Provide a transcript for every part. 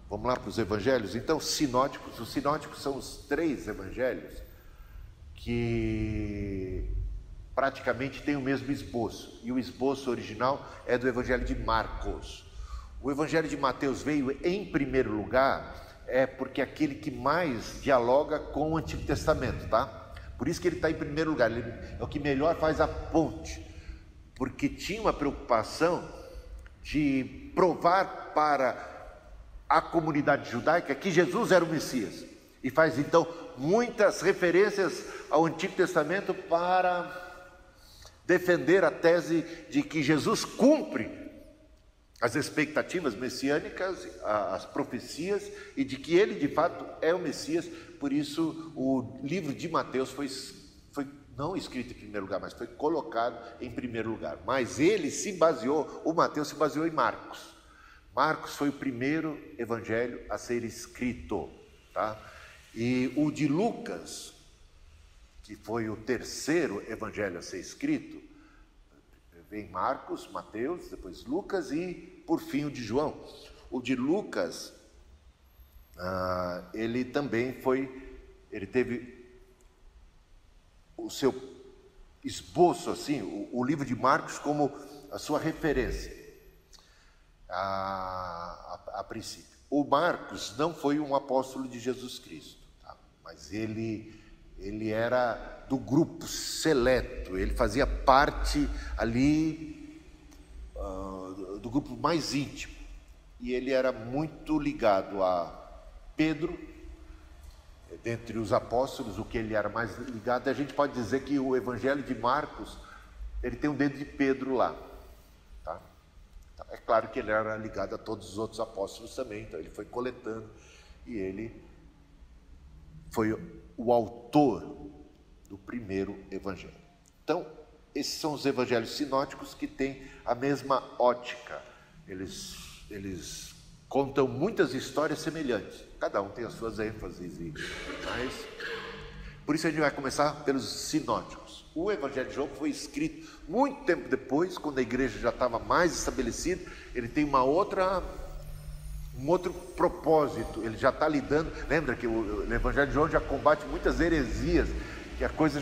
Vamos lá para os evangelhos? Então, sinóticos. Os sinóticos são os 3 evangelhos que praticamente têm o mesmo esboço. E o esboço original é do evangelho de Marcos. O evangelho de Mateus veio em primeiro lugar, porque é aquele que mais dialoga com o Antigo Testamento, tá? Por isso que ele está em primeiro lugar, ele é o que melhor faz a ponte, porque tinha uma preocupação de provar para a comunidade judaica que Jesus era o Messias, e faz então muitas referências ao Antigo Testamento para defender a tese de que Jesus cumpre as expectativas messiânicas, as profecias, e de que ele de fato é o Messias. Por isso o livro de Mateus foi não escrito em primeiro lugar, mas foi colocado em primeiro lugar. Mas ele se baseou, o Mateus se baseou em Marcos. Marcos foi o primeiro evangelho a ser escrito, tá? E o de Lucas, que foi o terceiro evangelho a ser escrito, vem Marcos, Mateus, depois Lucas e, por fim, o de João. O de Lucas, ele também ele teve o seu esboço, assim, o livro de Marcos como a sua referência, a princípio. O Marcos não foi um apóstolo de Jesus Cristo, tá? Mas ele era do grupo seleto, ele fazia parte ali do grupo mais íntimo, e ele era muito ligado a Pedro, dentre os apóstolos, o que ele era mais ligado. A gente pode dizer que o evangelho de Marcos, ele tem um dedo de Pedro lá, tá? É claro que ele era ligado a todos os outros apóstolos também, então ele foi coletando, e ele foi o autor do primeiro evangelho. Então, esses são os evangelhos sinóticos que têm a mesma ótica. Eles contam muitas histórias semelhantes, cada um tem as suas ênfases, mas por isso a gente vai começar pelos sinóticos. O evangelho de João foi escrito muito tempo depois, quando a igreja já estava mais estabelecida. Ele tem um outro propósito, ele já está lidando. Lembra que o evangelho de João já combate muitas heresias, que a coisa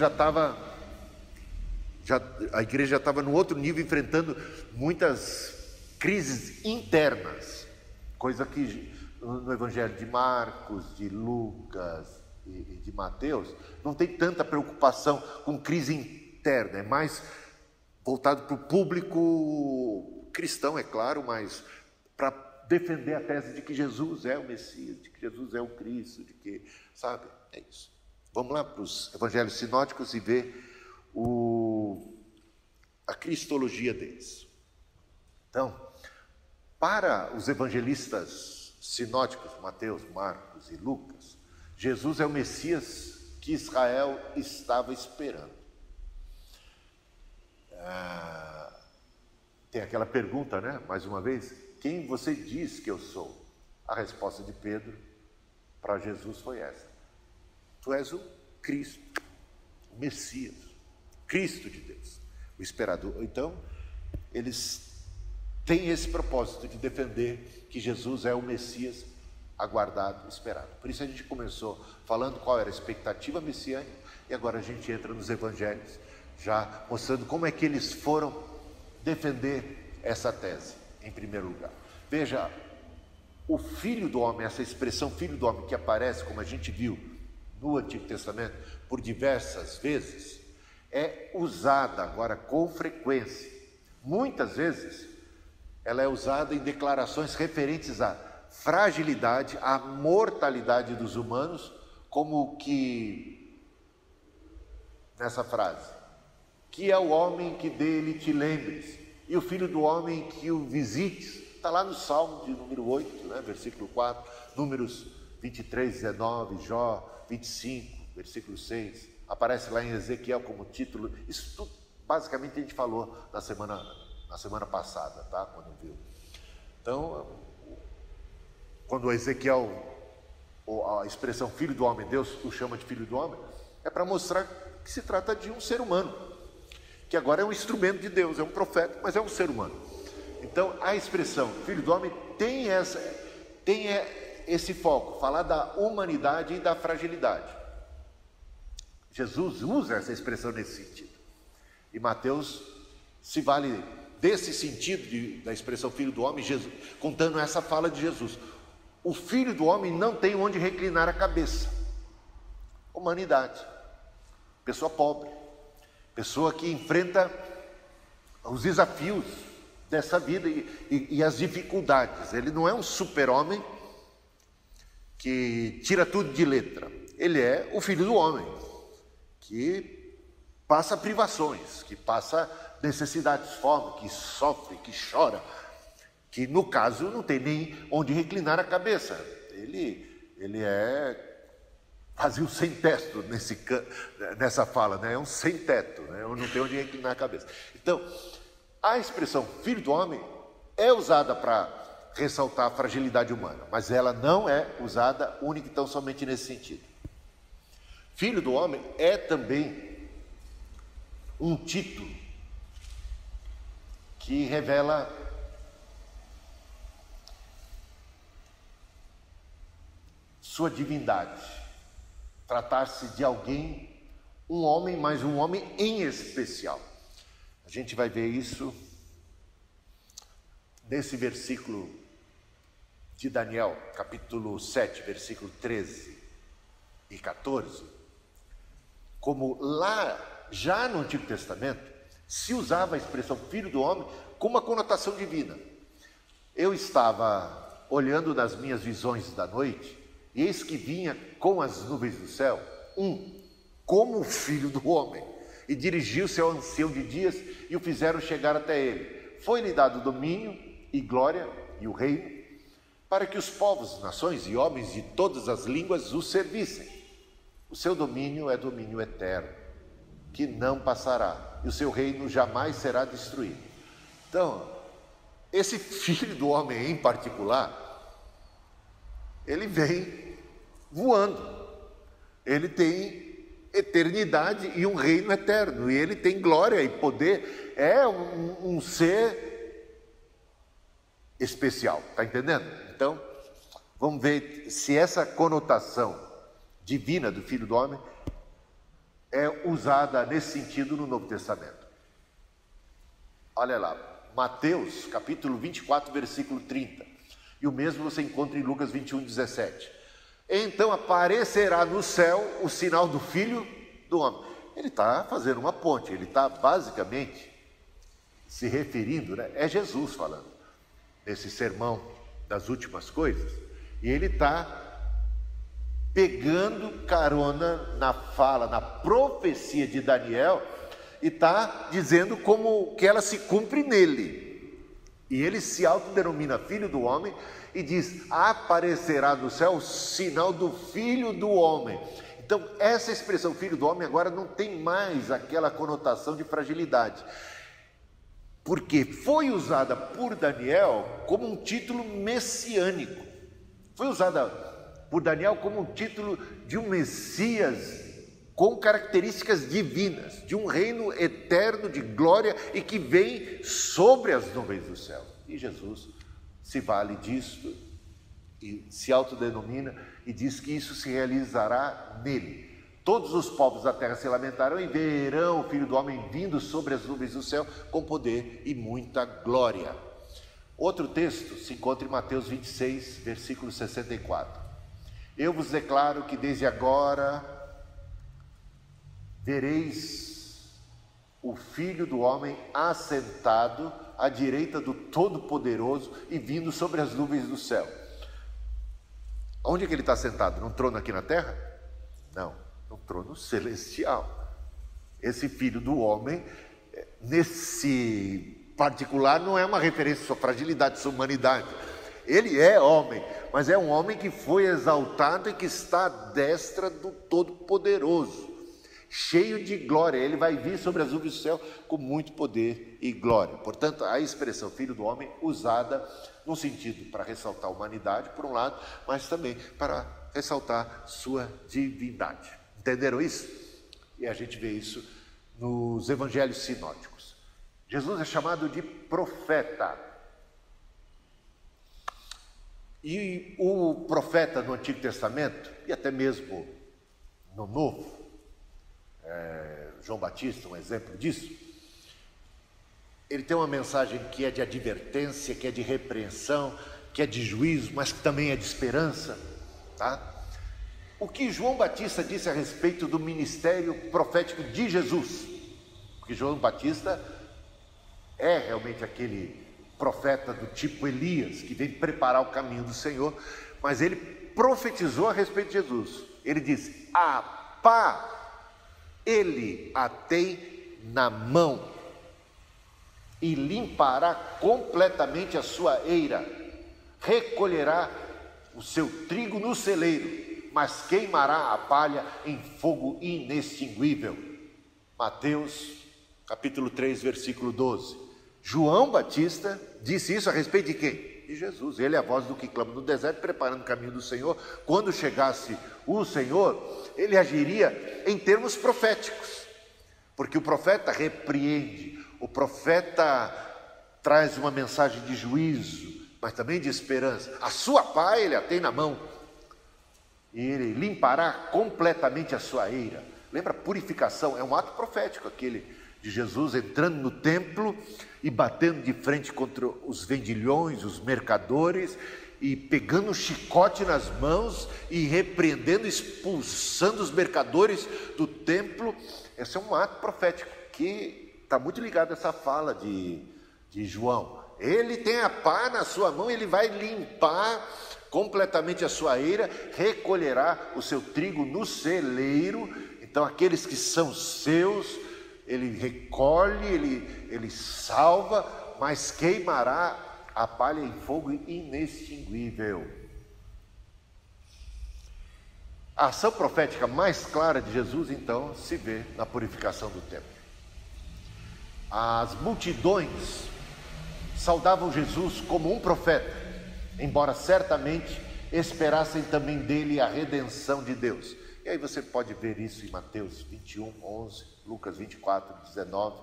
a igreja já estava no outro nível, enfrentando muitas crises internas, coisa que no evangelho de Marcos, de Lucas e de Mateus não tem tanta preocupação com crise interna, é mais voltado para o público cristão, é claro, mas para defender a tese de que Jesus é o Messias, de que Jesus é o Cristo, de que, sabe, é isso. Vamos lá para os evangelhos sinóticos e ver a cristologia deles. Então, para os evangelistas sinóticos, Mateus, Marcos e Lucas, Jesus é o Messias que Israel estava esperando. Tem aquela pergunta, né? Mais uma vez, quem você diz que eu sou? A resposta de Pedro para Jesus foi essa: tu és o Cristo, o Messias, Cristo de Deus, o esperador. Então, eles têm esse propósito de defender que Jesus é o Messias aguardado, esperado. Por isso a gente começou falando qual era a expectativa messiânica, e agora a gente entra nos evangelhos, já mostrando como é que eles foram defender essa tese, em primeiro lugar. Veja, o Filho do Homem, essa expressão Filho do Homem, que aparece, como a gente viu no Antigo Testamento, por diversas vezes, é usada agora com frequência. Muitas vezes, ela é usada em declarações referentes à fragilidade, à mortalidade dos humanos, como que, nessa frase, que é o homem que dele te lembres, e o Filho do Homem que o visites. Está lá no Salmo de número 8, né, versículo 4, números 23, 19, Jó 25, versículo 6, aparece lá em Ezequiel como título. Isso tudo, basicamente, a gente falou na semana passada, tá? Quando viu. Então, quando Ezequiel, a expressão Filho do Homem, Deus o chama de Filho do Homem, é para mostrar que se trata de um ser humano, que agora é um instrumento de Deus, é um profeta, mas é um ser humano. Então, a expressão Filho do Homem tem esse foco, falar da humanidade e da fragilidade. Jesus usa essa expressão nesse sentido. E Mateus se vale desse sentido da expressão filho do homem, Jesus, contando essa fala de Jesus. O filho do homem não tem onde reclinar a cabeça. Humanidade, pessoa pobre, pessoa que enfrenta os desafios dessa vida e as dificuldades. Ele não é um super-homem que tira tudo de letra. Ele é o filho do homem, que passa privações, que passa necessidades, fome, que sofre, que chora, que no caso não tem nem onde reclinar a cabeça. Ele é quase um sem-teto nessa fala, né? É um sem-teto, né? Eu não tenho onde reclinar a cabeça. Então, a expressão filho do homem é usada para ressaltar a fragilidade humana, mas ela não é usada única e tão somente nesse sentido. Filho do homem é também um título que revela sua divindade. Tratar-se de alguém, um homem, mas um homem em especial. A gente vai ver isso nesse versículo de Daniel, capítulo 7, versículo 13 e 14. Como lá, já no Antigo Testamento, se usava a expressão filho do homem com uma conotação divina. Eu estava olhando nas minhas visões da noite, e eis que vinha com as nuvens do céu, como o filho do homem, e dirigiu-se ao ancião de dias, e o fizeram chegar até ele. Foi-lhe dado domínio e glória e o reino, para que os povos, nações e homens de todas as línguas o servissem. O seu domínio é domínio eterno, que não passará, e o seu reino jamais será destruído. Então, esse filho do homem em particular, ele vem voando, ele tem eternidade e um reino eterno, e ele tem glória e poder, é um ser especial, está entendendo? Então, vamos ver se essa conotação divina do Filho do Homem é usada nesse sentido no Novo Testamento. Olha lá, Mateus capítulo 24, versículo 30. E o mesmo você encontra em Lucas 21, 17. Então aparecerá no céu o sinal do Filho do Homem. Ele está fazendo uma ponte, ele está basicamente se referindo, né? É Jesus falando, nesse sermão das últimas coisas. E ele está pegando carona na fala, na profecia de Daniel, e está dizendo como que ela se cumpre nele. E ele se autodenomina Filho do Homem e diz, aparecerá no céu o sinal do Filho do Homem. Então, essa expressão Filho do Homem agora não tem mais aquela conotação de fragilidade, porque foi usada por Daniel como um título messiânico. Foi usada por Daniel como um título de um Messias com características divinas, de um reino eterno de glória e que vem sobre as nuvens do céu. E Jesus se vale disso e se autodenomina e diz que isso se realizará nele. Todos os povos da terra se lamentarão e verão o Filho do Homem vindo sobre as nuvens do céu com poder e muita glória. Outro texto se encontra em Mateus 26, versículo 64. Eu vos declaro que desde agora vereis o Filho do Homem assentado à direita do Todo-Poderoso e vindo sobre as nuvens do céu. Onde é que ele está sentado? Num trono aqui na terra? Não, num trono celestial. Esse Filho do Homem, nesse particular, não é uma referência à sua fragilidade, à sua humanidade. Ele é homem, mas é um homem que foi exaltado e que está à destra do Todo-Poderoso, cheio de glória. Ele vai vir sobre as nuvens do céu com muito poder e glória. Portanto, a expressão Filho do Homem usada no sentido para ressaltar a humanidade, por um lado, mas também para ressaltar sua divindade. Entenderam isso? E a gente vê isso nos evangelhos sinóticos. Jesus é chamado de profeta. E o profeta no Antigo Testamento, e até mesmo no Novo, João Batista, um exemplo disso, ele tem uma mensagem que é de advertência, que é de repreensão, que é de juízo, mas que também é de esperança, tá? O que João Batista disse a respeito do ministério profético de Jesus, porque João Batista é realmente aquele profeta do tipo Elias, que vem preparar o caminho do Senhor, mas ele profetizou a respeito de Jesus. Ele disse: a pá ele a tem na mão e limpará completamente a sua eira, recolherá o seu trigo no celeiro, mas queimará a palha em fogo inextinguível. Mateus capítulo 3, versículo 12. João Batista disse isso a respeito de quem? De Jesus. Ele é a voz do que clama no deserto, preparando o caminho do Senhor. Quando chegasse o Senhor, ele agiria em termos proféticos, porque o profeta repreende, o profeta traz uma mensagem de juízo, mas também de esperança. A sua pá ele a tem na mão, e ele limpará completamente a sua eira. Lembra, purificação é um ato profético, aquele de Jesus entrando no templo e batendo de frente contra os vendilhões, os mercadores, e pegando um chicote nas mãos e repreendendo, expulsando os mercadores do templo. Esse é um ato profético que está muito ligado a essa fala de João. Ele tem a pá na sua mão, ele vai limpar completamente a sua eira, recolherá o seu trigo no celeiro. Então aqueles que são seus, ele recolhe, ele salva, mas queimará a palha em fogo inextinguível. A ação profética mais clara de Jesus, então, se vê na purificação do templo. As multidões saudavam Jesus como um profeta, embora certamente esperassem também dele a redenção de Deus. E aí você pode ver isso em Mateus 21, 11, Lucas 24, 19.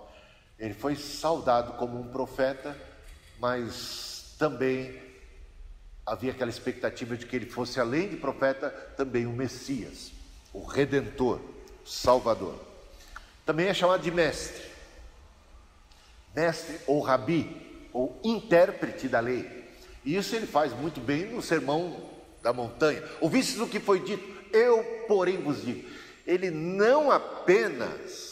Ele foi saudado como um profeta, mas também havia aquela expectativa de que ele fosse, além de profeta, também o Messias, o Redentor, o Salvador. Também é chamado de mestre ou rabi, ou intérprete da lei. E isso ele faz muito bem no Sermão da Montanha. Ouvistes o que foi dito? Eu, porém, vos digo. Ele não apenas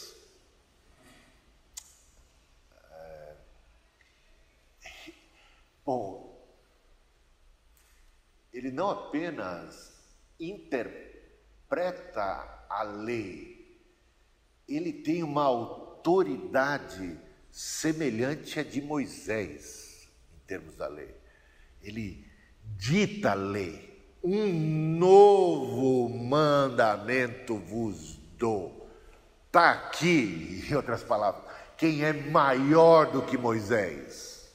ele não apenas interpreta a lei, ele tem uma autoridade semelhante à de Moisés, em termos da lei. Ele dita a lei. Um novo mandamento vos dou. Está aqui, em outras palavras, quem é maior do que Moisés,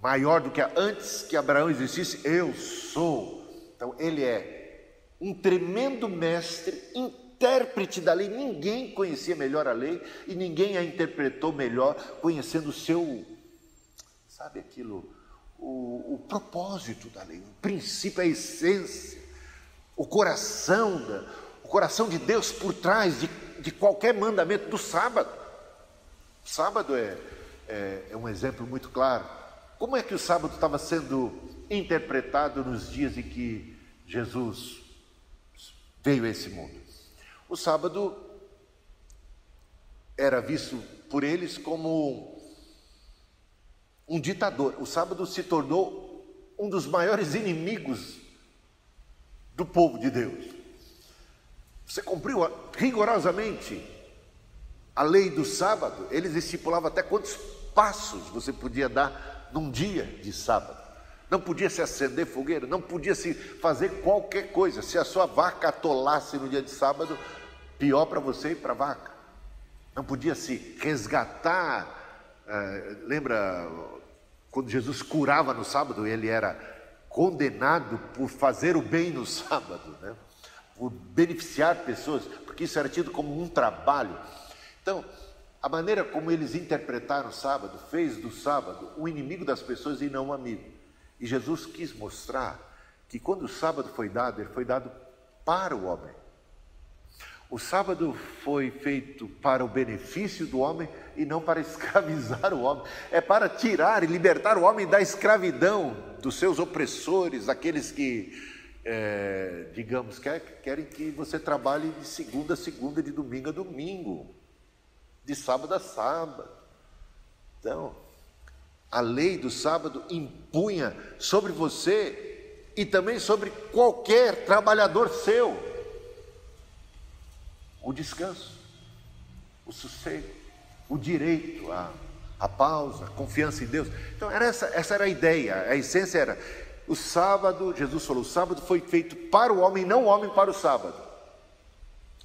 maior do que antes que Abraão existisse, eu sou. Então ele é um tremendo mestre, intérprete da lei. Ninguém conhecia melhor a lei e ninguém a interpretou melhor, conhecendo o seu, sabe aquilo, o propósito da lei, o princípio, a essência, o coração de Deus por trás de qualquer mandamento. Do sábado. O sábado é um exemplo muito claro. Como é que o sábado estava sendo interpretado nos dias em que Jesus veio a esse mundo? O sábado era visto por eles como um ditador. O sábado se tornou um dos maiores inimigos do povo de Deus. Você cumpriu rigorosamente a lei do sábado. Eles estipulavam até quantos passos você podia dar num dia de sábado. Não podia se acender fogueira, não podia se fazer qualquer coisa. Se a sua vaca atolasse no dia de sábado, pior para você e para a vaca. Não podia se resgatar. Lembra quando Jesus curava no sábado? Ele era condenado por fazer o bem no sábado, né? Por beneficiar pessoas, porque isso era tido como um trabalho. Então, a maneira como eles interpretaram o sábado fez do sábado um inimigo das pessoas e não um amigo. E Jesus quis mostrar que quando o sábado foi dado, ele foi dado para o homem. O sábado foi feito para o benefício do homem e não para escravizar o homem. É para tirar e libertar o homem da escravidão, dos seus opressores, aqueles que, digamos, querem que você trabalhe de segunda a segunda, de domingo a domingo, de sábado a sábado. Então, a lei do sábado impunha sobre você e também sobre qualquer trabalhador seu o descanso, o sossego, o direito à pausa, a confiança em Deus. Então, essa era a ideia, a essência era, o sábado, Jesus falou, o sábado foi feito para o homem, não o homem para o sábado.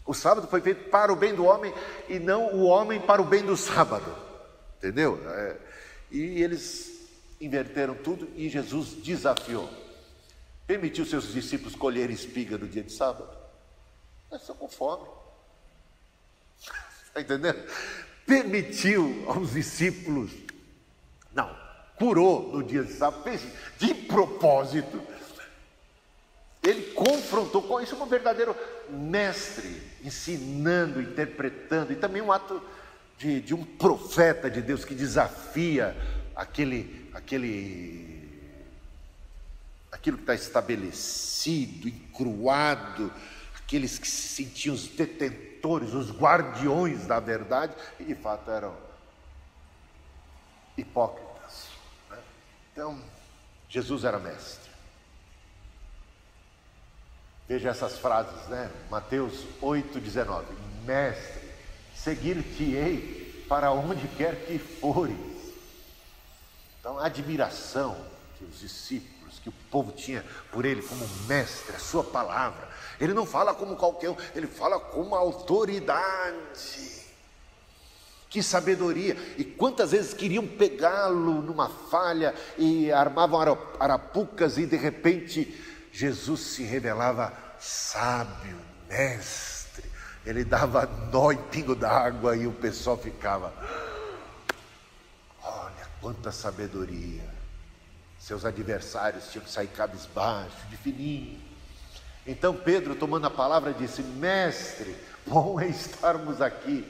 O sábado foi feito para o bem do homem e não o homem para o bem do sábado. Entendeu? E eles inverteram tudo e Jesus desafiou. Permitiu seus discípulos colherem espiga no dia de sábado? Nós estamos com fome. Está entendendo? Permitiu aos discípulos, não, curou no dia de sábado, fez de propósito. Ele confrontou com isso, um verdadeiro mestre, ensinando, interpretando, e também um ato de um profeta de Deus que desafia aquilo que está estabelecido, encruado, aqueles que se sentiam os detentores, os guardiões da verdade, e de fato eram hipócritas, né? Então, Jesus era mestre. Veja essas frases, né? Mateus 8,19: Mestre, seguir-te-ei para onde quer que fores. Então, a admiração que os discípulos, que o povo tinha por ele como mestre, a sua palavra. Ele não fala como qualquer um, ele fala com uma autoridade. Que sabedoria! E quantas vezes queriam pegá-lo numa falha e armavam arapucas e de repente Jesus se revelava sábio, mestre. Ele dava nó em pingo d'água e o pessoal ficava, olha quanta sabedoria. Seus adversários tinham que sair cabisbaixo, de fininho. Então Pedro, tomando a palavra, disse: Mestre, bom é estarmos aqui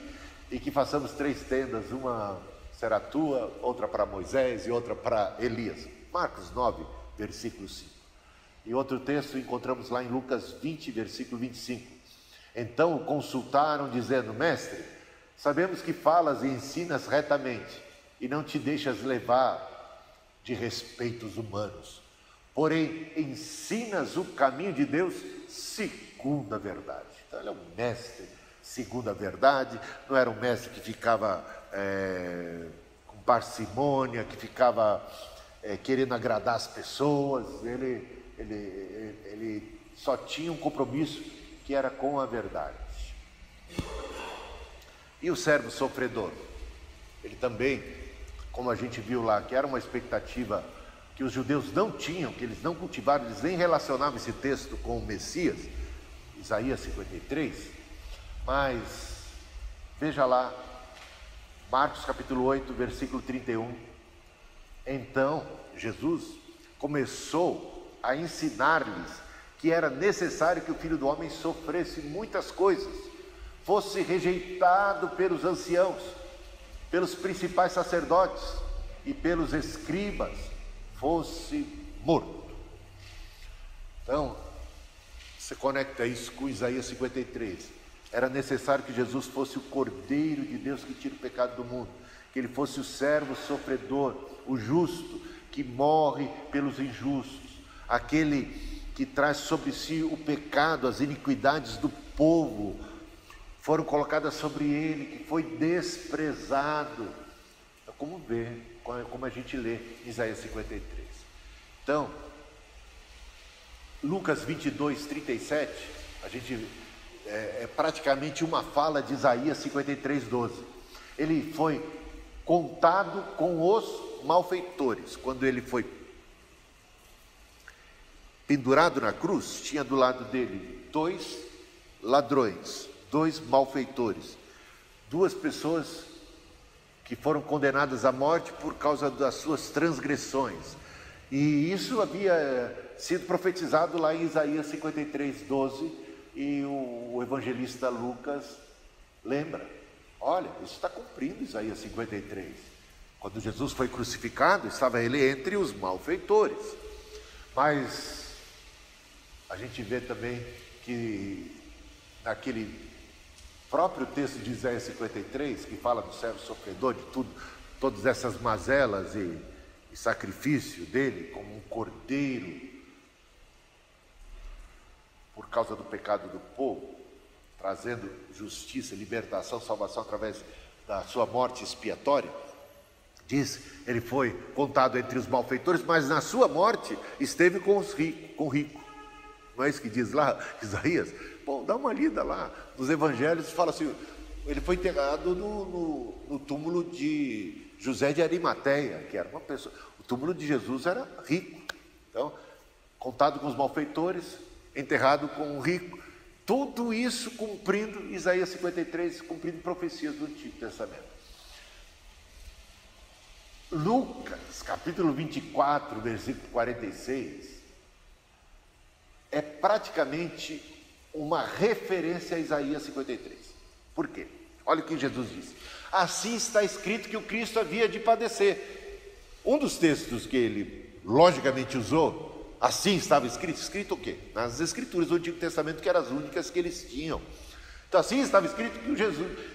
e que façamos 3 tendas, uma será tua, outra para Moisés e outra para Elias. Marcos 9, versículo 5. E outro texto encontramos lá em Lucas 20, versículo 25. Então o consultaram dizendo: Mestre, sabemos que falas e ensinas retamente e não te deixas levar de respeitos humanos, porém ensinas o caminho de Deus segundo a verdade. Então ele é um mestre segundo a verdade, não era um mestre que ficava com parcimônia, que ficava querendo agradar as pessoas. Ele só tinha um compromisso que era com a verdade. E o servo sofredor, ele também, como a gente viu lá, que era uma expectativa que os judeus não tinham, que eles não cultivaram, eles nem relacionavam esse texto com o Messias, Isaías 53, mas veja lá, Marcos capítulo 8, versículo 31, então Jesus começou a ensinar-lhes que era necessário que o Filho do Homem sofresse muitas coisas, fosse rejeitado pelos anciãos, pelos principais sacerdotes e pelos escribas, fosse morto. Então, você conecta isso com Isaías 53. Era necessário que Jesus fosse o Cordeiro de Deus que tira o pecado do mundo, que ele fosse o servo sofredor, o justo, que morre pelos injustos, aquele que traz sobre si o pecado, as iniquidades do povo, foram colocadas sobre ele, que foi desprezado. É como a gente lê em Isaías 53. Então, Lucas 22, 37, a gente é praticamente uma fala de Isaías 53, 12. Ele foi contado com os malfeitores. Quando ele foi pendurado na cruz, tinha do lado dele 2 ladrões, 2 malfeitores, 2 pessoas que foram condenadas à morte por causa das suas transgressões. E isso havia sido profetizado lá em Isaías 53:12, e o evangelista Lucas lembra, olha, isso está cumprindo Isaías 53. Quando Jesus foi crucificado, estava ele entre os malfeitores. Mas a gente vê também que naquele próprio texto de Isaías 53, que fala do servo sofredor, de tudo, todas essas mazelas e sacrifício dele como um cordeiro por causa do pecado do povo, trazendo justiça, libertação, salvação através da sua morte expiatória. Diz, ele foi contado entre os malfeitores, mas na sua morte esteve com o rico. Não é isso que diz lá Isaías? Bom, dá uma lida lá nos evangelhos, fala assim, ele foi enterrado no túmulo de José de Arimateia, que era uma pessoa, o túmulo de Jesus era rico. Então, contado com os malfeitores, enterrado com o rico, tudo isso cumprindo Isaías 53, cumprindo profecias do Antigo Testamento. Lucas, capítulo 24, versículo 46, é praticamente uma referência a Isaías 53. Por quê? Olha o que Jesus disse. Assim está escrito que o Cristo havia de padecer. Um dos textos que ele logicamente usou, assim estava escrito o quê? Nas escrituras do Antigo Testamento, que eram as únicas que eles tinham. Então assim estava escrito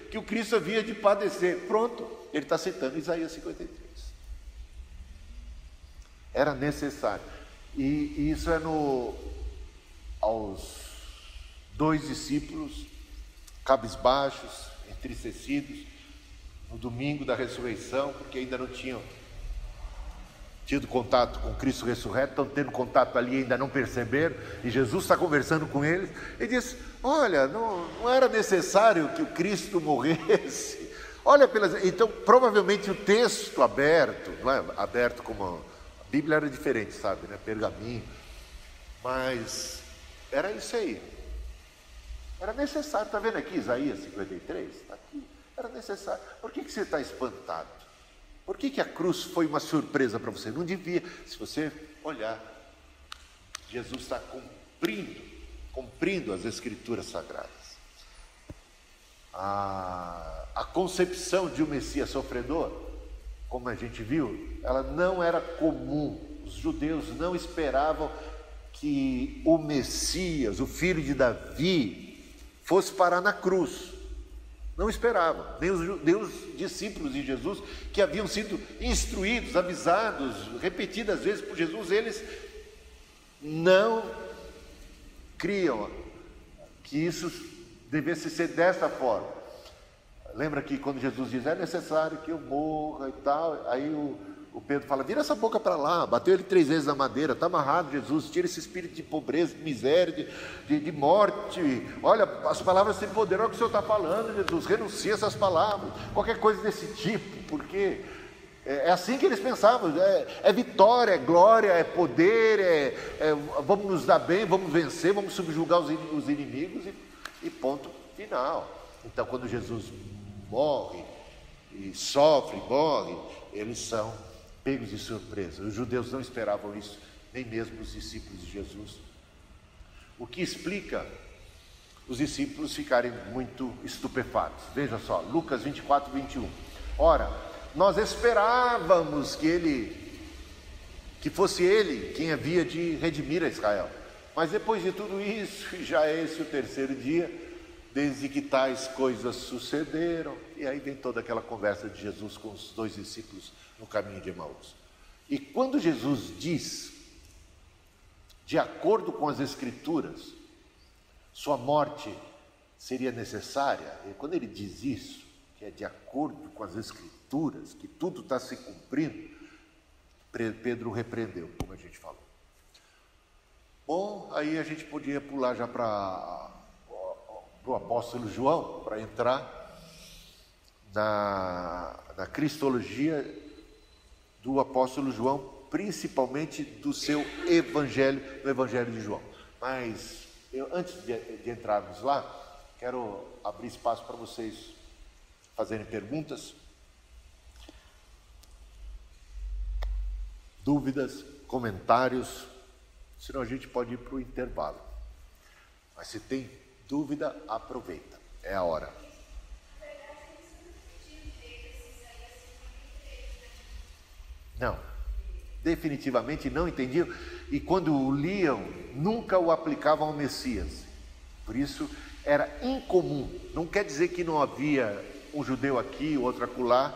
que o Cristo havia de padecer. Pronto, ele está citando Isaías 53. Era necessário. E isso é aos 2 discípulos, cabisbaixos, entristecidos, no domingo da ressurreição, porque ainda não tinham tido contato com Cristo ressurreto, estão tendo contato ali e ainda não perceberam, e Jesus está conversando com eles, e diz, olha, não era necessário que o Cristo morresse. Olha, então provavelmente o texto aberto, não é aberto como a Bíblia era diferente, sabe, né? Pergaminho, mas era isso aí, era necessário. Está vendo aqui Isaías 53? Está aqui, era necessário. Por que você está espantado? Por que a cruz foi uma surpresa para você? Não devia. Se você olhar, Jesus está cumprindo as Escrituras Sagradas. A concepção de um Messias sofredor, como a gente viu, ela não era comum. Os judeus não esperavam que o Messias, o filho de Davi, fosse parar na cruz. Não esperavam, nem os discípulos de Jesus, que haviam sido instruídos, avisados, repetidas vezes por Jesus, eles não criam que isso devesse ser dessa forma. Lembra que quando Jesus diz, é necessário que eu morra e tal, aí o Pedro fala, vira essa boca para lá, bateu ele 3 vezes na madeira, está amarrado Jesus, tira esse espírito de pobreza, de miséria, de morte, olha, as palavras têm poder, olha o que o Senhor está falando, Jesus, renuncia a essas palavras, qualquer coisa desse tipo, porque é assim que eles pensavam, é vitória, é glória, é poder, vamos nos dar bem, vamos vencer, vamos subjugar os inimigos e ponto final. Então quando Jesus morre, e sofre, morre, eles são pegos de surpresa. Os judeus não esperavam isso, nem mesmo os discípulos de Jesus. O que explica os discípulos ficarem muito estupefatos. Veja só, Lucas 24, 21. Ora, nós esperávamos que fosse ele quem havia de redimir a Israel. Mas depois de tudo isso, já é esse o 3º dia, desde que tais coisas sucederam. E aí vem toda aquela conversa de Jesus com os 2 discípulos no caminho de Emaús. E quando Jesus diz, de acordo com as Escrituras, sua morte seria necessária, e quando ele diz isso, que é de acordo com as Escrituras, que tudo está se cumprindo, Pedro repreendeu, como a gente falou. Bom, aí a gente podia pular já para o apóstolo João, para entrar na cristologia do apóstolo João, principalmente do seu evangelho, do evangelho de João. Mas antes de entrarmos lá, quero abrir espaço para vocês fazerem perguntas, dúvidas, comentários, senão a gente pode ir para o intervalo. Mas se tem dúvida, aproveita, é a hora. Não, definitivamente não entendiam, e quando o liam, nunca o aplicavam ao Messias. Por isso era incomum. Não quer dizer que não havia um judeu aqui, outro acolá,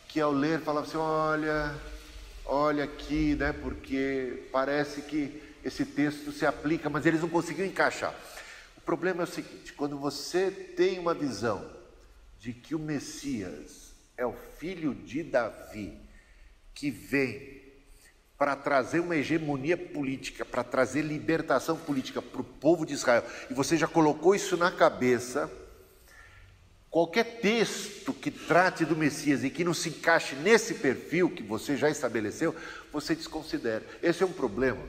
que ao ler falava assim, olha aqui, né? Porque parece que esse texto se aplica, mas eles não conseguiam encaixar. O problema é o seguinte, quando você tem uma visão de que o Messias é o filho de Davi, que vem para trazer uma hegemonia política, para trazer libertação política para o povo de Israel, e você já colocou isso na cabeça, qualquer texto que trate do Messias e que não se encaixe nesse perfil que você já estabeleceu, você desconsidera. Esse é um problema.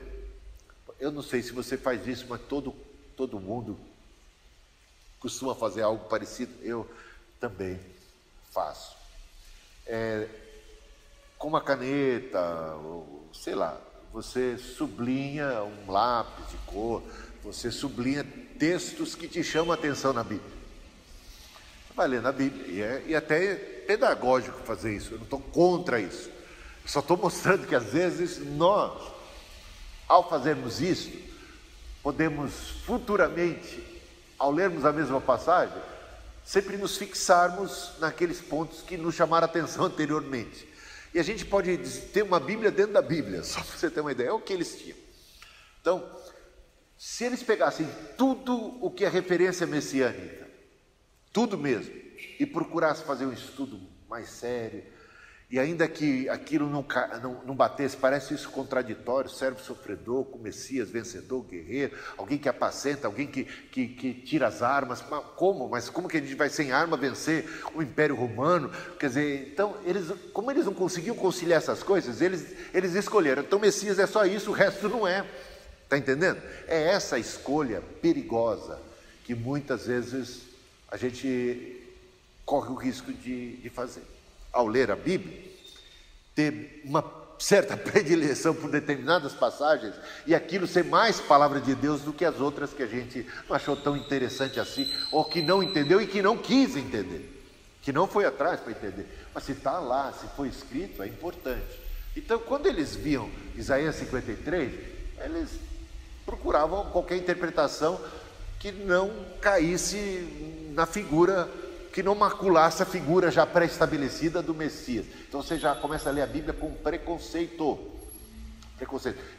Eu não sei se você faz isso, mas todo mundo costuma fazer algo parecido. Eu também faço. Com uma caneta, ou, sei lá, você sublinha um lápis de cor, você sublinha textos que te chamam a atenção na Bíblia. Você vai ler na Bíblia, e até é pedagógico fazer isso, eu não estou contra isso. Eu só estou mostrando que às vezes nós, ao fazermos isso, podemos futuramente, ao lermos a mesma passagem, sempre nos fixarmos naqueles pontos que nos chamaram a atenção anteriormente. E a gente pode ter uma Bíblia dentro da Bíblia, só para você ter uma ideia, é o que eles tinham. Então, se eles pegassem tudo o que é referência messiânica, tudo mesmo, e procurassem fazer um estudo mais sério, e ainda que aquilo não batesse, parece isso contraditório, servo sofredor, com Messias, vencedor, guerreiro, alguém que apacenta, alguém que tira as armas, mas como que a gente vai sem arma vencer o Império Romano? Quer dizer, então, como eles não conseguiam conciliar essas coisas, eles escolheram, então Messias é só isso, o resto não é, está entendendo? É essa escolha perigosa que muitas vezes a gente corre o risco de fazer. Ao ler a Bíblia, ter uma certa predileção por determinadas passagens e aquilo ser mais palavra de Deus do que as outras que a gente não achou tão interessante assim, ou que não entendeu e que não quis entender, que não foi atrás para entender. Mas se está lá, se foi escrito, é importante. Então, quando eles viam Isaías 53, eles procuravam qualquer interpretação que não caísse na figura, que não maculasse a figura já pré-estabelecida do Messias. Então você já começa a ler a Bíblia com preconceito.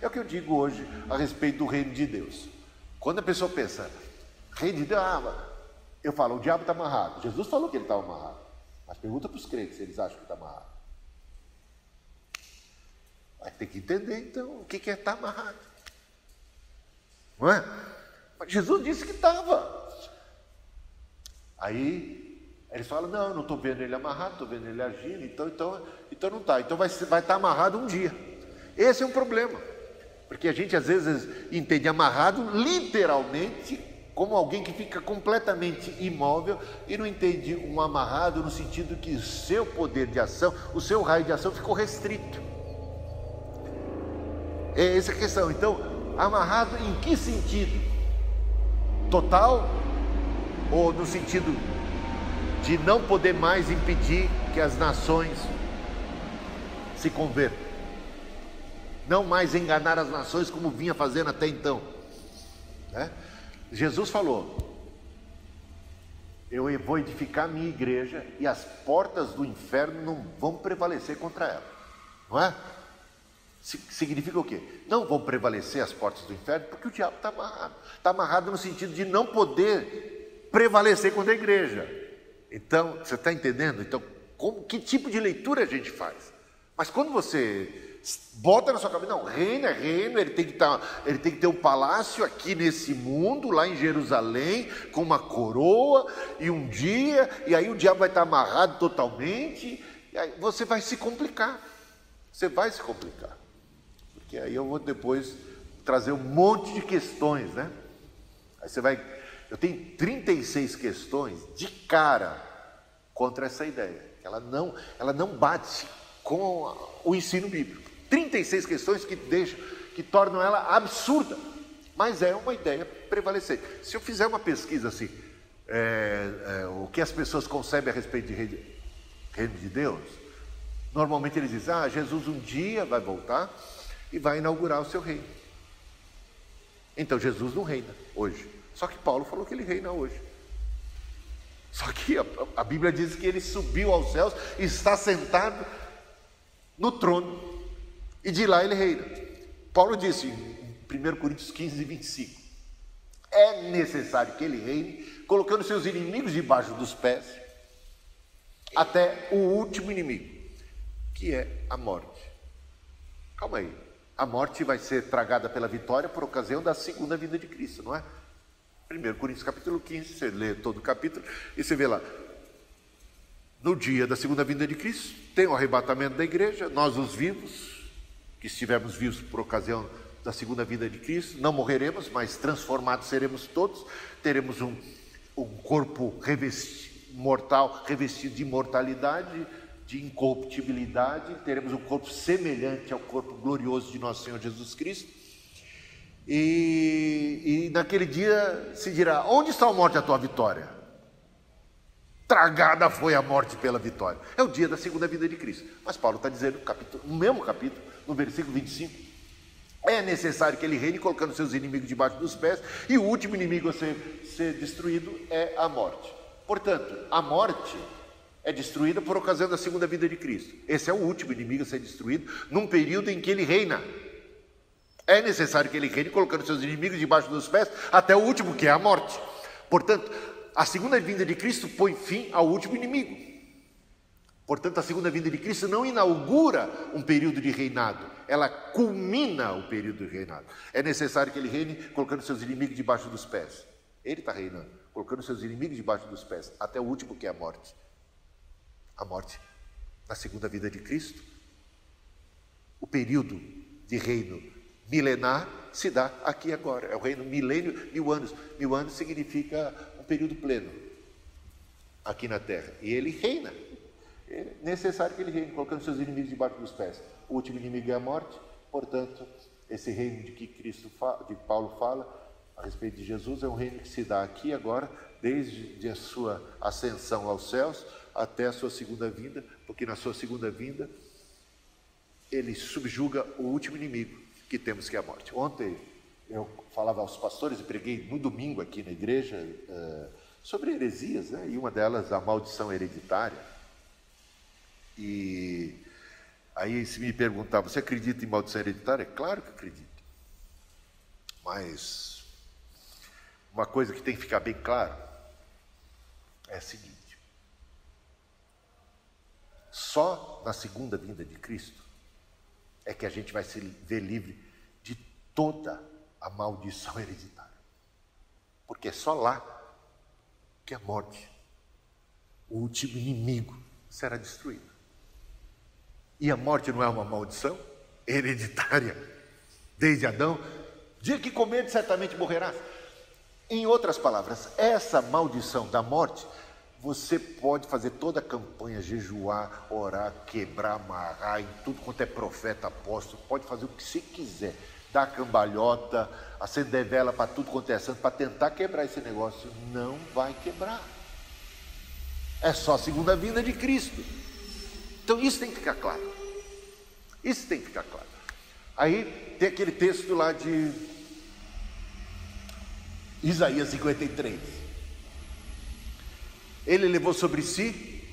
É o que eu digo hoje a respeito do reino de Deus. Quando a pessoa pensa, reino de Deus, eu falo, o diabo está amarrado. Jesus falou que ele estava amarrado. Mas pergunta para os crentes se eles acham que está amarrado. Vai ter que entender então o que é estar amarrado. Não é? Mas Jesus disse que estava. Aí eles falam, não estou vendo ele amarrado, estou vendo ele agindo, então não está. Então vai estar amarrado um dia. Esse é um problema, porque a gente às vezes entende amarrado literalmente como alguém que fica completamente imóvel e não entende um amarrado no sentido que o seu poder de ação, o seu raio de ação ficou restrito. É essa a questão. Então, amarrado em que sentido? Total ou no sentido de não poder mais impedir que as nações se convertam, não mais enganar as nações como vinha fazendo até então, né? Jesus falou, eu vou edificar a minha igreja e as portas do inferno não vão prevalecer contra ela, não é? Significa o quê? Não vão prevalecer as portas do inferno porque o diabo está amarrado no sentido de não poder prevalecer contra a igreja. Então, você está entendendo? Então, que tipo de leitura a gente faz? Mas quando você bota na sua cabeça, não, reino é reino, ele tem que ter um palácio aqui nesse mundo, lá em Jerusalém, com uma coroa, e um dia, e aí o diabo vai estar amarrado totalmente, e aí você vai se complicar. Você vai se complicar. Porque aí eu vou depois trazer um monte de questões, né? Aí você vai... Eu tenho 36 questões de cara contra essa ideia. Ela não bate com o ensino bíblico. 36 questões que tornam ela absurda, mas é uma ideia prevalecente. Se eu fizer uma pesquisa assim, o que as pessoas concebem a respeito de reino de Deus, normalmente eles dizem, Jesus um dia vai voltar e vai inaugurar o seu reino. Então Jesus não reina hoje, só que Paulo falou que ele reina hoje. Só que a Bíblia diz que ele subiu aos céus e está sentado no trono, e de lá ele reina. Paulo disse em 1 Coríntios 15, 25, é necessário que ele reine, colocando seus inimigos debaixo dos pés, até o último inimigo, que é a morte. Calma aí, a morte vai ser tragada pela vitória por ocasião da segunda vinda de Cristo, não é? 1 Coríntios capítulo 15, você lê todo o capítulo e você vê lá, no dia da segunda vinda de Cristo, tem o arrebatamento da igreja, nós os vivos, que estivermos vivos por ocasião da segunda vinda de Cristo, não morreremos, mas transformados seremos todos, teremos um corpo mortal, revestido de imortalidade, de incorruptibilidade, teremos um corpo semelhante ao corpo glorioso de nosso Senhor Jesus Cristo, e naquele dia se dirá, onde está a morte, a tua vitória? Tragada foi a morte pela vitória. É o dia da segunda vinda de Cristo. Mas Paulo está dizendo no mesmo capítulo, no versículo 25, é necessário que ele reine colocando seus inimigos debaixo dos pés, e o último inimigo a ser destruído é a morte. Portanto, a morte é destruída por ocasião da segunda vinda de Cristo. Esse é o último inimigo a ser destruído num período em que ele reina. É necessário que ele reine colocando seus inimigos debaixo dos pés até o último, que é a morte. Portanto, a segunda vinda de Cristo põe fim ao último inimigo. Portanto, a segunda vinda de Cristo não inaugura um período de reinado, ela culmina o período de reinado. É necessário que ele reine colocando seus inimigos debaixo dos pés. Ele está reinando, colocando seus inimigos debaixo dos pés, até o último, que é a morte. A morte, na segunda vinda de Cristo, o período de reino milenar se dá aqui agora. É o reino milênio, 1000 anos. 1000 anos significa um período pleno aqui na terra. E ele reina. É necessário que ele reine, colocando seus inimigos debaixo dos pés. O último inimigo é a morte. Portanto, esse reino de que Paulo fala a respeito de Jesus é um reino que se dá aqui agora, desde a sua ascensão aos céus até a sua segunda vinda, porque na sua segunda vinda ele subjuga o último inimigo que temos, que é a morte. Ontem eu falava aos pastores e preguei no domingo aqui na igreja sobre heresias, né? E uma delas, a maldição hereditária. E aí se me perguntar, você acredita em maldição hereditária? Claro que acredito. Mas uma coisa que tem que ficar bem claro é a seguinte: só na segunda vinda de Cristo é que a gente vai se ver livre de toda a maldição hereditária. Porque é só lá que a morte, o último inimigo, será destruído. E a morte não é uma maldição hereditária? Desde Adão, dia que comer certamente morrerás. Em outras palavras, essa maldição da morte, você pode fazer toda a campanha, jejuar, orar, quebrar, amarrar, em tudo quanto é profeta, apóstolo, pode fazer o que você quiser, dar cambalhota, acender vela para tudo quanto é santo, para tentar quebrar esse negócio. Não vai quebrar. É só a segunda vinda de Cristo. Então isso tem que ficar claro. Isso tem que ficar claro. Aí tem aquele texto lá de Isaías 53. Ele levou sobre si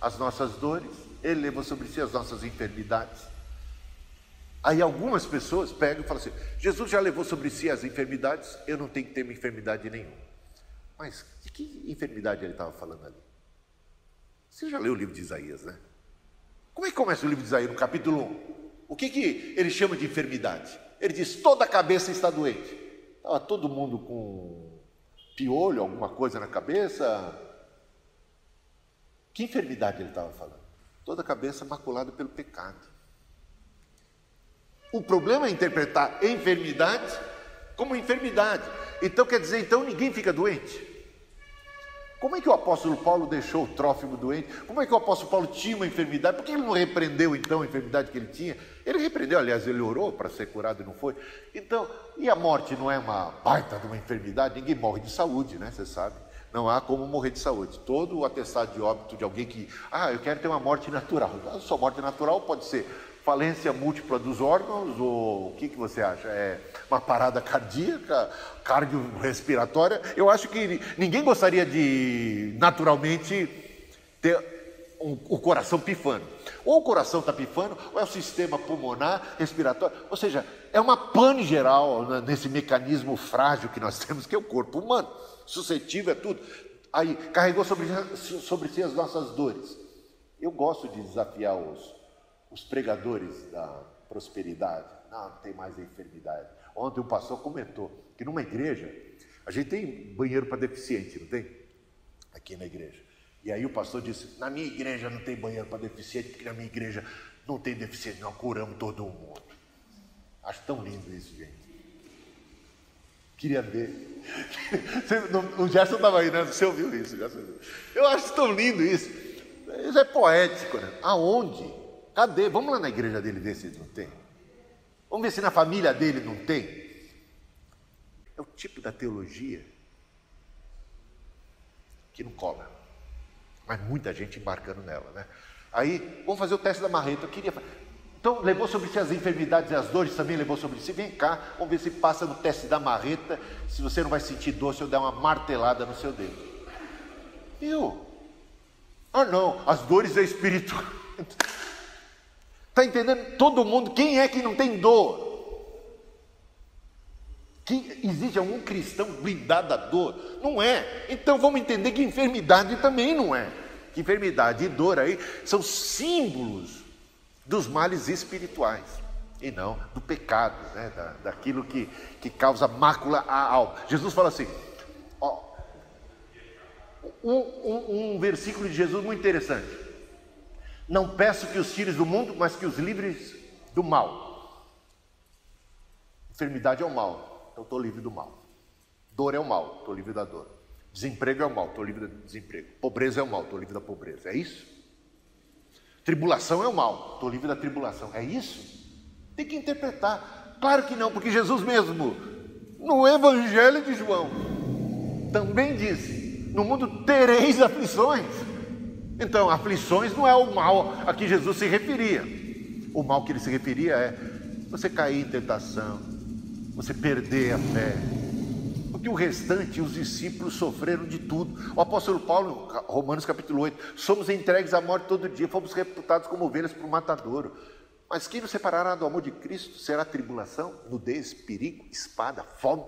as nossas dores, ele levou sobre si as nossas enfermidades. Aí algumas pessoas pegam e falam assim: Jesus já levou sobre si as enfermidades, eu não tenho que ter uma enfermidade nenhuma. Mas de que enfermidade ele estava falando ali? Você já leu o livro de Isaías, né? Como é que começa o livro de Isaías, no capítulo 1? O que ele chama de enfermidade? Ele diz: toda a cabeça está doente. Estava todo mundo com piolho, alguma coisa na cabeça. Que enfermidade ele estava falando? Toda a cabeça maculada pelo pecado. O problema é interpretar enfermidade como enfermidade. Então quer dizer, então ninguém fica doente. Como é que o apóstolo Paulo deixou o Trófimo doente? Como é que o apóstolo Paulo tinha uma enfermidade? Por que ele não repreendeu então a enfermidade que ele tinha? Ele repreendeu, aliás, ele orou para ser curado e não foi. Então, e a morte não é uma baita de uma enfermidade? Ninguém morre de saúde, né? Você sabe. Não há como morrer de saúde. Todo o atestado de óbito de alguém que, eu quero ter uma morte natural. A sua morte natural pode ser falência múltipla dos órgãos, ou o que você acha? É uma parada cardíaca, cardiorrespiratória? Eu acho que ninguém gostaria de, naturalmente, ter o coração pifando. Ou o coração está pifando, ou é o sistema pulmonar, respiratório. Ou seja, é uma pane geral nesse mecanismo frágil que nós temos, que é o corpo humano. Suscetível a tudo. Aí, carregou sobre si as nossas dores. Eu gosto de desafiar os pregadores da prosperidade. Não tem mais a enfermidade. Ontem o pastor comentou que numa igreja, a gente tem banheiro para deficiente, não tem? Aqui na igreja. E aí o pastor disse, na minha igreja não tem banheiro para deficiente, porque na minha igreja não tem deficiente, nós curamos todo mundo. Acho tão lindo isso, gente. Queria ver. O Gerson estava aí, né? Você ouviu isso? Eu acho tão lindo isso. Isso é poético, né? Aonde? Cadê? Vamos lá na igreja dele ver se não tem. Vamos ver se na família dele não tem. É o tipo da teologia que não cola. Mas muita gente embarcando nela, né? Aí, vamos fazer o teste da marreta. Eu queria... Então, levou sobre si as enfermidades e as dores, também levou sobre si. Vem cá, vamos ver se passa no teste da marreta, se você não vai sentir dor se eu der uma martelada no seu dedo. Viu? Não, as dores é espiritual. Está entendendo? Todo mundo, quem é que não tem dor? Que existe algum cristão blindado da dor? Não é. Então vamos entender que enfermidade também não é. Que enfermidade e dor aí são símbolos dos males espirituais e não do pecado, né? Daquilo que causa mácula à alma. Jesus fala assim, um versículo de Jesus muito interessante. Não peço que os tires do mundo, mas que os livres do mal. Enfermidade é o mal, então estou livre do mal. Dor é o mal, estou livre da dor. Desemprego é o mal, estou livre do desemprego. Pobreza é o mal, estou livre da pobreza. É isso? Tribulação é o mal, estou livre da tribulação. É isso? Tem que interpretar. Claro que não, porque Jesus mesmo, no Evangelho de João, também disse, no mundo tereis aflições. Então, aflições não é o mal a que Jesus se referia. O mal que ele se referia é você cair em tentação, você perder a fé. Porque o restante, os discípulos sofreram de tudo. O apóstolo Paulo, Romanos capítulo 8, somos entregues à morte todo dia, fomos reputados como ovelhas para o matadouro. Mas quem nos separará do amor de Cristo? Será tribulação, nudez, perigo, espada, fome?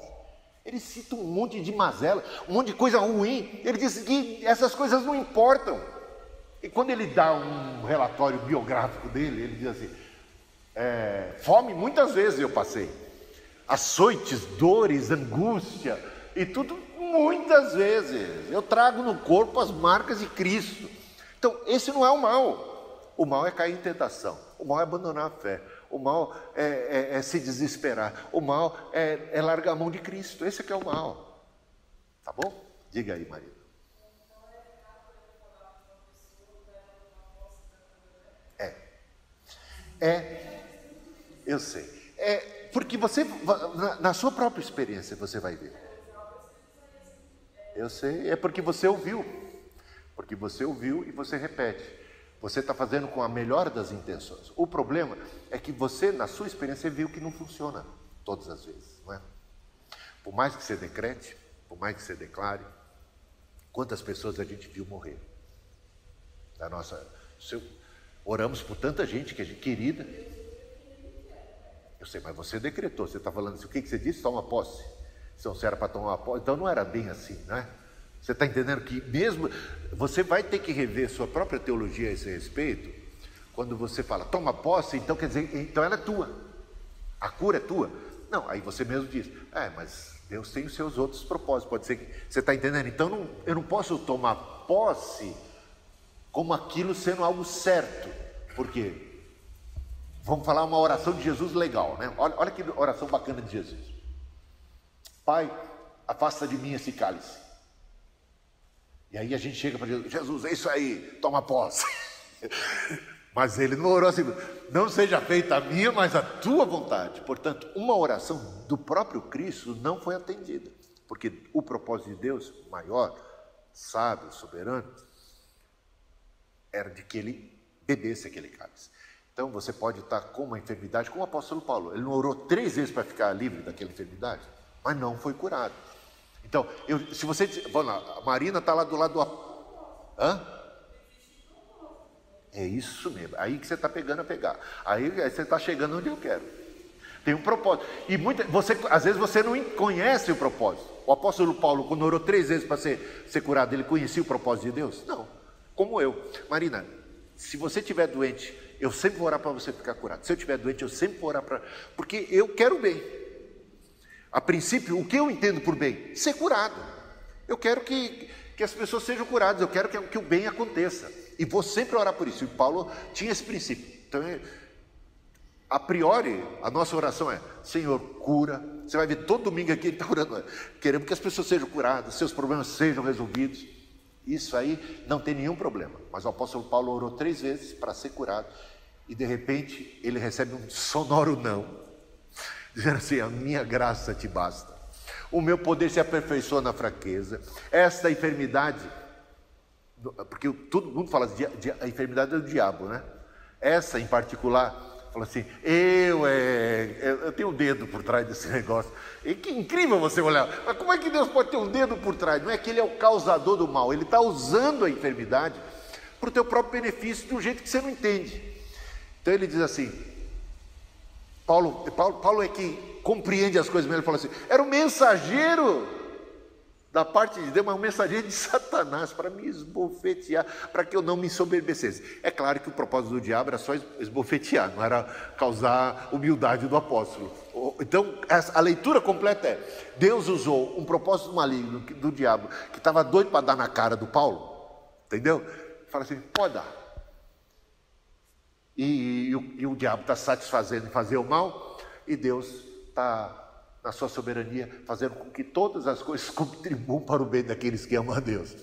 Ele cita um monte de mazela, um monte de coisa ruim. Ele diz que essas coisas não importam. E quando ele dá um relatório biográfico dele, ele diz assim, fome muitas vezes eu passei, açoites, dores, angústia, e tudo muitas vezes. Eu trago no corpo as marcas de Cristo. Então, esse não é o mal. O mal é cair em tentação, o mal é abandonar a fé, o mal é se desesperar, o mal é largar a mão de Cristo. Esse é que é o mal. Tá bom? Diga aí, marido. Eu sei. Porque você, na sua própria experiência, você vai ver. Eu sei, é porque você ouviu. Porque você ouviu e você repete. Você está fazendo com a melhor das intenções. O problema é que você, na sua experiência, viu que não funciona todas as vezes, não é? Por mais que você decrete, por mais que você declare, quantas pessoas a gente viu morrer? Oramos por tanta gente que é querida. Eu sei, mas você decretou, você está falando assim, o que você disse? Toma posse. Se não era para tomar posse, então não era bem assim, né? Você está entendendo que mesmo, você vai ter que rever sua própria teologia a esse respeito, quando você fala, toma posse, então quer dizer, então ela é tua, a cura é tua. Não, aí você mesmo diz, mas Deus tem os seus outros propósitos, pode ser que, você está entendendo? Então eu não posso tomar posse como aquilo sendo algo certo, porque vamos falar uma oração de Jesus legal, né? Olha que oração bacana de Jesus. Pai, afasta de mim esse cálice. E aí a gente chega para Jesus, Jesus, é isso aí, toma posse. Mas ele não orou assim, não seja feita a minha, mas a tua vontade. Portanto, uma oração do próprio Cristo não foi atendida, porque o propósito de Deus, maior, sábio, soberano, era de que ele bebesse aquele cálice. Então você pode estar com uma enfermidade, como o apóstolo Paulo, ele não orou 3 vezes para ficar livre daquela enfermidade, mas não foi curado. Então, se você... Vamos lá, a Marina está lá do lado do... Hã? É isso mesmo, aí que você está pegando a pegar. Aí você está chegando onde eu quero. Tem um propósito. E às vezes você não conhece o propósito. O apóstolo Paulo, quando orou 3 vezes para ser curado, ele conhecia o propósito de Deus? Não, como eu. Marina, se você estiver doente, eu sempre vou orar para você ficar curado. Se eu estiver doente, eu sempre vou orar para... Porque eu quero bem. A princípio, o que eu entendo por bem? Ser curado. Eu quero que as pessoas sejam curadas, eu quero que o bem aconteça. E vou sempre orar por isso. E Paulo tinha esse princípio. Então, a priori, a nossa oração é, Senhor, cura. Você vai ver todo domingo aqui, ele está orando. Queremos que as pessoas sejam curadas, seus problemas sejam resolvidos. Isso aí não tem nenhum problema. Mas o apóstolo Paulo orou 3 vezes para ser curado. E de repente, ele recebe um sonoro não. Dizendo assim, a minha graça te basta. O meu poder se aperfeiçoa na fraqueza. Esta enfermidade, porque todo mundo fala a enfermidade é do diabo, né? Essa em particular, fala assim, eu tenho um dedo por trás desse negócio. E que incrível você olhar. Mas como é que Deus pode ter um dedo por trás? Não é que ele é o causador do mal. Ele está usando a enfermidade para o teu próprio benefício de um jeito que você não entende. Então ele diz assim, Paulo é que compreende as coisas, mas ele fala assim, era um mensageiro da parte de Deus, mas um mensageiro de Satanás, para me esbofetear, para que eu não me ensoberbecesse. É claro que o propósito do diabo era só esbofetear, não era causar humildade do apóstolo. Então, a leitura completa é, Deus usou um propósito maligno do diabo, que estava doido para dar na cara do Paulo, entendeu? Fala assim, pode dar. E o diabo está satisfazendo em fazer o mal, e Deus está, na sua soberania, fazendo com que todas as coisas contribuam para o bem daqueles que amam a Deus.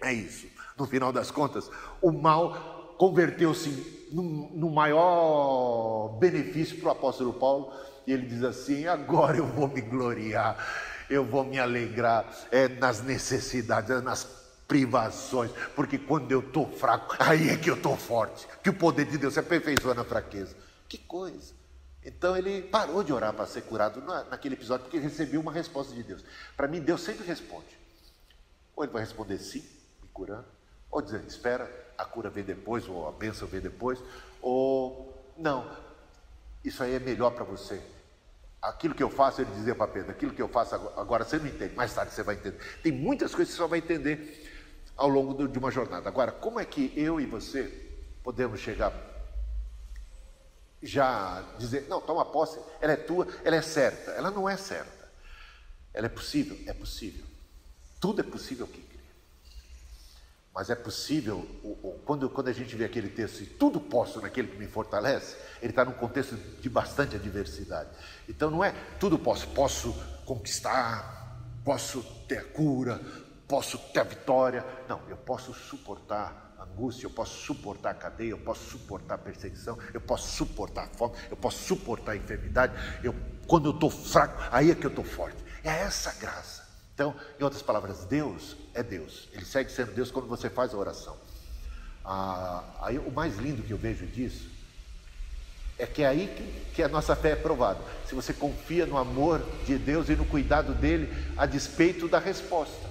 É isso. No final das contas, o mal converteu-se no maior benefício para o apóstolo Paulo, e ele diz assim, agora eu vou me gloriar, eu vou me alegrar nas necessidades, nas privações, porque quando eu estou fraco, aí é que eu estou forte, que o poder de Deus se aperfeiçoa na fraqueza. Que coisa! Então ele parou de orar para ser curado naquele episódio, porque recebeu uma resposta de Deus. Para mim, Deus sempre responde. Ou ele vai responder sim, me curando, ou dizendo, espera, a cura vem depois, ou a bênção vem depois, ou não, isso aí é melhor para você. Aquilo que eu faço, ele dizia para Pedro, aquilo que eu faço agora você não entende, mais tarde você vai entender. Tem muitas coisas que você só vai entender ao longo de uma jornada. Agora, como é que eu e você podemos chegar, já dizer, não, toma posse, ela é tua, ela é certa. Ela não é certa. Ela é possível? É possível. Tudo é possível que crê. Mas é possível, quando a gente vê aquele texto, e tudo posso naquele que me fortalece, ele está num contexto de bastante adversidade. Então não é tudo posso conquistar, posso ter a cura, posso ter a vitória. Não, eu posso suportar a angústia, eu posso suportar a cadeia, eu posso suportar a perseguição, eu posso suportar a fome, eu posso suportar a enfermidade. Quando eu estou fraco, aí é que eu estou forte. É essa graça. Então, em outras palavras, Deus é Deus. Ele segue sendo Deus quando você faz a oração. Aí, o mais lindo que eu vejo disso é que é aí que a nossa fé é provada. Se você confia no amor de Deus e no cuidado dele a despeito da resposta.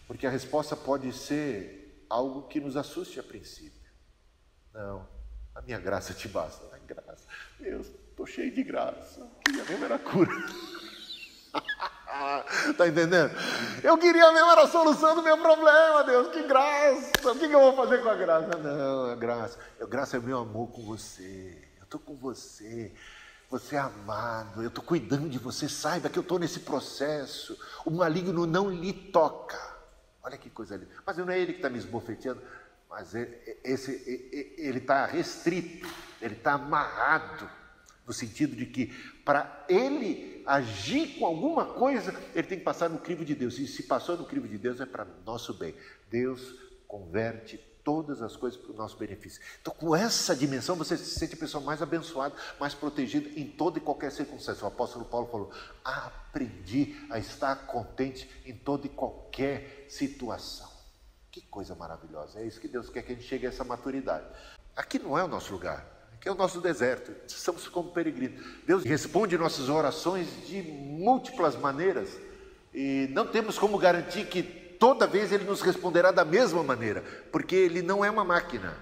Porque a resposta pode ser algo que nos assuste a princípio. Não, a minha graça te basta. A graça. Deus, estou cheio de graça. Queria mesmo era cura. Está entendendo? Eu queria mesmo era a solução do meu problema, Deus. Que graça. O que eu vou fazer com a graça? Não, a graça é o meu amor com você. Eu estou com você. Você é amado. Eu estou cuidando de você. Saiba que eu estou nesse processo. O maligno não lhe toca. Olha que coisa linda. Mas não é ele que está me esbofeteando, mas ele está restrito, ele está amarrado, no sentido de que para ele agir com alguma coisa, ele tem que passar no crivo de Deus. E se passou no crivo de Deus, é para nosso bem. Deus converte todas as coisas para o nosso benefício. Então, com essa dimensão, você se sente a pessoa mais abençoada, mais protegida em toda e qualquer circunstância. O apóstolo Paulo falou: aprendi a estar contente em toda e qualquer situação. Que coisa maravilhosa. É isso que Deus quer, que a gente chegue a essa maturidade. Aqui não é o nosso lugar, aqui é o nosso deserto. Estamos como peregrinos. Deus responde nossas orações de múltiplas maneiras e não temos como garantir que toda vez Ele nos responderá da mesma maneira, porque Ele não é uma máquina,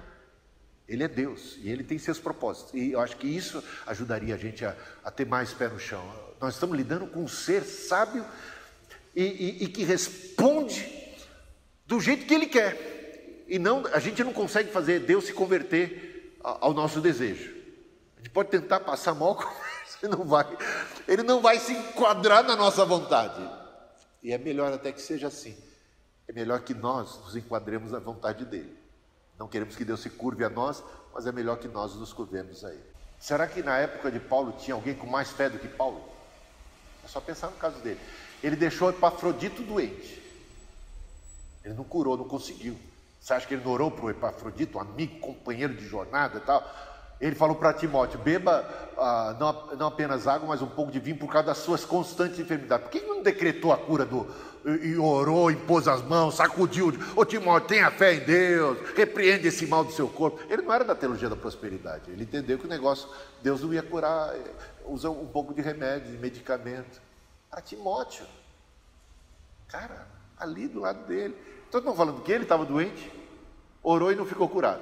Ele é Deus e Ele tem seus propósitos. E eu acho que isso ajudaria a gente a ter mais pé no chão. Nós estamos lidando com um ser sábio e que responde do jeito que Ele quer. E não, a gente não consegue fazer Deus se converter ao nosso desejo. A gente pode tentar passar mal, Ele não vai se enquadrar na nossa vontade. E é melhor até que seja assim. É melhor que nós nos enquadremos na vontade dEle. Não queremos que Deus se curve a nós, mas é melhor que nós nos curvemos a Ele. Será que na época de Paulo tinha alguém com mais fé do que Paulo? É só pensar no caso dele. Ele deixou Epafrodito doente. Ele não curou, não conseguiu. Você acha que ele não orou para o Epafrodito, um amigo, companheiro de jornada e tal? Ele falou para Timóteo: beba não apenas água, mas um pouco de vinho por causa das suas constantes enfermidades. Por que ele não decretou a cura e orou, impôs as mãos, sacudiu? Ô Timóteo, tenha fé em Deus, repreende esse mal do seu corpo. Ele não era da teologia da prosperidade. Ele entendeu que o negócio, Deus não ia curar, usa um pouco de remédio, de medicamento. Para Timóteo, cara, ali do lado dele. Então estão falando que ele estava doente, orou e não ficou curado.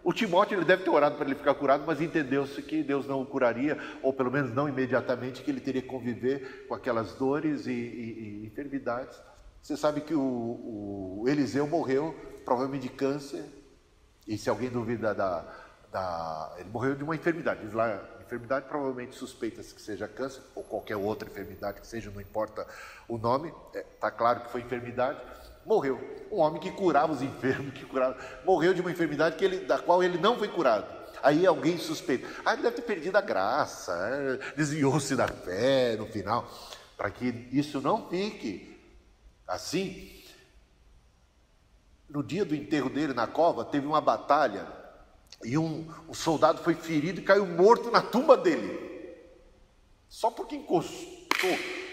O Timóteo, ele deve ter orado para ele ficar curado, mas entendeu-se que Deus não o curaria, ou pelo menos não imediatamente, que ele teria que conviver com aquelas dores e enfermidades. Você sabe que o Eliseu morreu, provavelmente de câncer, e se alguém duvida ele morreu de uma enfermidade. Diz lá, enfermidade provavelmente suspeita-se que seja câncer, ou qualquer outra enfermidade que seja, não importa o nome, está claro que foi enfermidade. Morreu. Um homem que curava os enfermos, morreu de uma enfermidade da qual ele não foi curado. Aí alguém suspeita: ele deve ter perdido a graça, desviou-se da fé no final. Para que isso não fique assim, no dia do enterro dele na cova, teve uma batalha e um soldado foi ferido e caiu morto na tumba dele. Só porque encostou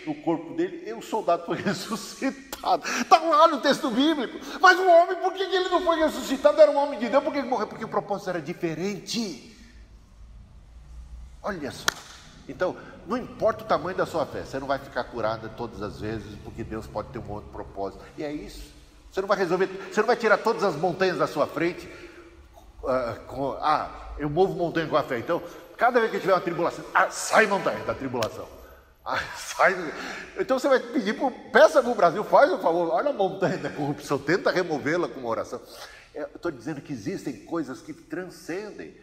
no corpo dele, e o soldado foi ressuscitado. Está lá no texto bíblico. Mas o homem, por que ele não foi ressuscitado? Era um homem de Deus, por que ele morreu? Porque o propósito era diferente. Olha só. Então, não importa o tamanho da sua fé, você não vai ficar curada todas as vezes, porque Deus pode ter um outro propósito. E é isso. Você não vai resolver, você não vai tirar todas as montanhas da sua frente. Eu movo montanha com a fé. Então, cada vez que tiver uma tribulação, sai montanha da tribulação. Então você vai pedir, peça para o Brasil, faz o favor, olha a montanha da corrupção, tenta removê-la com uma oração. Eu estou dizendo que existem coisas que transcendem.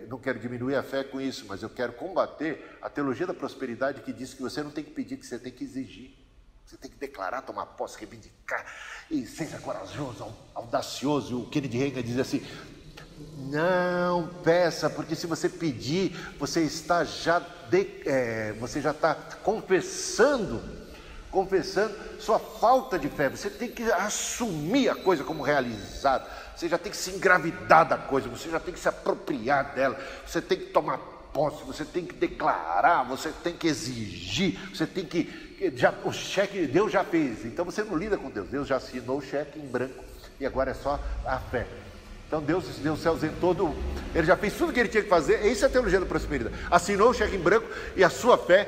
Não quero diminuir a fé com isso, mas eu quero combater a teologia da prosperidade que diz que você não tem que pedir, que você tem que exigir. Você tem que declarar, tomar posse, reivindicar, e seja corajoso, audacioso. O Kennedy Reagan diz assim: não peça, porque se você pedir, você já está confessando sua falta de fé. Você tem que assumir a coisa como realizada, você já tem que se engravidar da coisa, você já tem que se apropriar dela, você tem que tomar posse, você tem que declarar, você tem que exigir, você tem que... o cheque Deus já fez, então você não lida com Deus já assinou o cheque em branco, e agora é só a fé. Então Deus deu o céuzinho todo, Ele já fez tudo o que Ele tinha que fazer. Isso é a teologia da prosperidade. Assinou o cheque em branco e a sua fé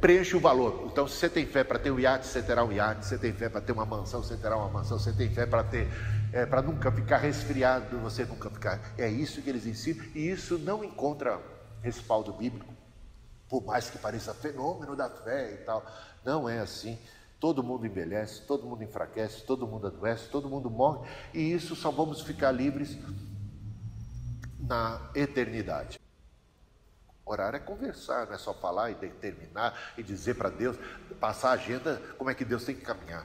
preenche o valor. Então, se você tem fé para ter um iate, você terá um iate. Se você tem fé para ter uma mansão, você terá uma mansão. Se você tem fé para nunca ficar resfriado, você nunca ficar. É isso que eles ensinam, e isso não encontra respaldo bíblico, por mais que pareça fenômeno da fé e tal. Não é assim. Todo mundo envelhece, todo mundo enfraquece, todo mundo adoece, todo mundo morre, e isso só vamos ficar livres na eternidade. Orar é conversar, não é só falar e determinar e dizer para Deus, passar a agenda, como é que Deus tem que caminhar.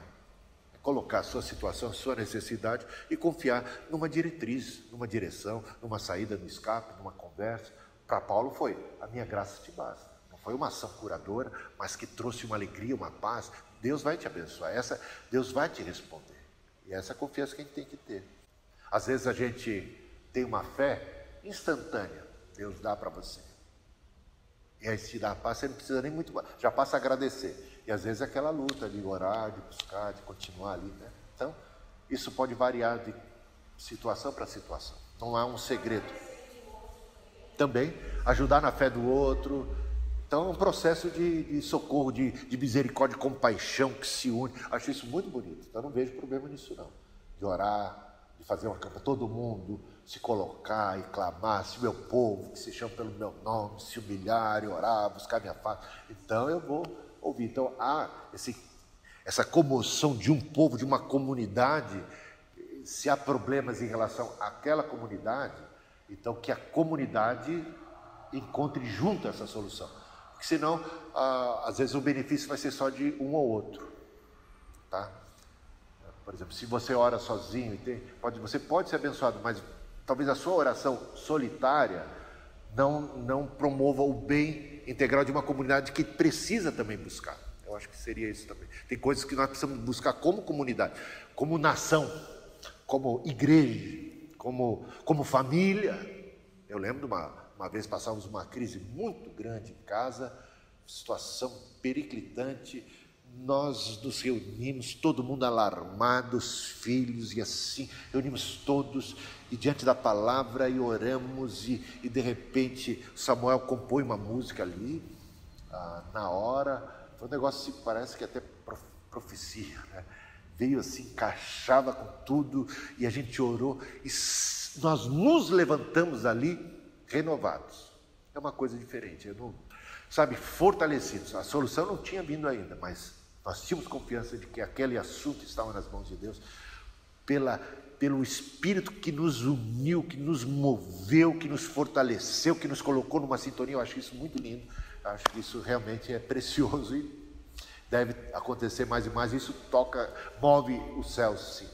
É colocar a sua situação, a sua necessidade e confiar numa diretriz, numa direção, numa saída no escape, numa conversa. Para Paulo foi: a minha graça te basta. foi uma ação curadora, mas que trouxe uma alegria, uma paz. Deus vai te abençoar, Deus vai te responder. E essa é a confiança que a gente tem que ter. Às vezes a gente tem uma fé instantânea, Deus dá para você. E aí se dá a paz, você não precisa nem muito mais, já passa a agradecer. E às vezes é aquela luta de orar, de buscar, de continuar ali, né? Então, isso pode variar de situação para situação. Não há um segredo. Também, ajudar na fé do outro. Então, é um processo de socorro, de misericórdia, de compaixão que se une. Acho isso muito bonito. Então, não vejo problema nisso, não. De orar, de fazer uma campanha, todo mundo se colocar e clamar, se o meu povo, que se chama pelo meu nome, se humilhar e orar, buscar minha face, então eu vou ouvir. Então há essa comoção de um povo, de uma comunidade. Se há problemas em relação àquela comunidade, então que a comunidade encontre junto essa solução, porque senão às vezes o benefício vai ser só de um ou outro, tá? Por exemplo, se você ora sozinho, você pode ser abençoado, mas talvez a sua oração solitária não promova o bem integral de uma comunidade que precisa também buscar. Eu acho que seria isso também. Tem coisas que nós precisamos buscar como comunidade, como nação, como igreja, como família. Eu lembro de uma vez passávamos uma crise muito grande em casa, situação periclitante. Nós nos reunimos, todo mundo alarmado, os filhos, e assim, reunimos todos, e diante da palavra, e oramos, e de repente Samuel compõe uma música ali, na hora. Foi um negócio que parece que até profecia, né? Veio assim, encaixava com tudo, e a gente orou, e nós nos levantamos ali renovados. É uma coisa diferente, fortalecidos. A solução não tinha vindo ainda, mas nós tínhamos confiança de que aquele assunto estava nas mãos de Deus, pelo Espírito que nos uniu, que nos moveu, que nos fortaleceu, que nos colocou numa sintonia. Eu acho isso muito lindo, eu acho que isso realmente é precioso e deve acontecer mais e mais. Isso move os céus, sim.